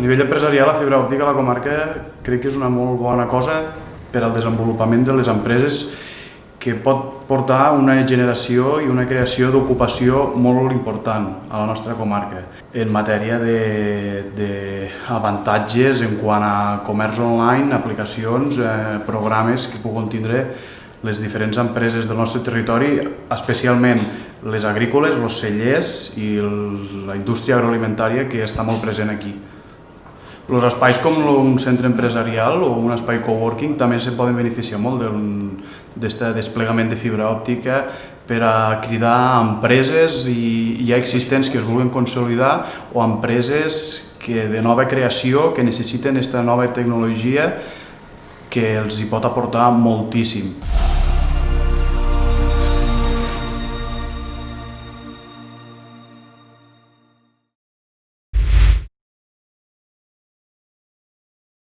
nivell empresarial, la fibra òptica a la comarca crec que és una molt bona cosa per al desenvolupament de les empreses, que pot portar una generació i una creació d'ocupació molt important a la nostra comarca. En matèria d'avantatges en quant a comerç online, aplicacions, programes que poden tindre les diferents empreses del nostre territori, especialment les agrícoles, els cellers i la indústria agroalimentària que està molt present aquí. Els espais com un centre empresarial o un espai coworking també se poden beneficiar molt d'aquest desplegament de fibra òptica per a cridar empreses ja existents que es vulguin consolidar o empreses de nova creació que necessiten aquesta nova tecnologia que els hi pot aportar moltíssim.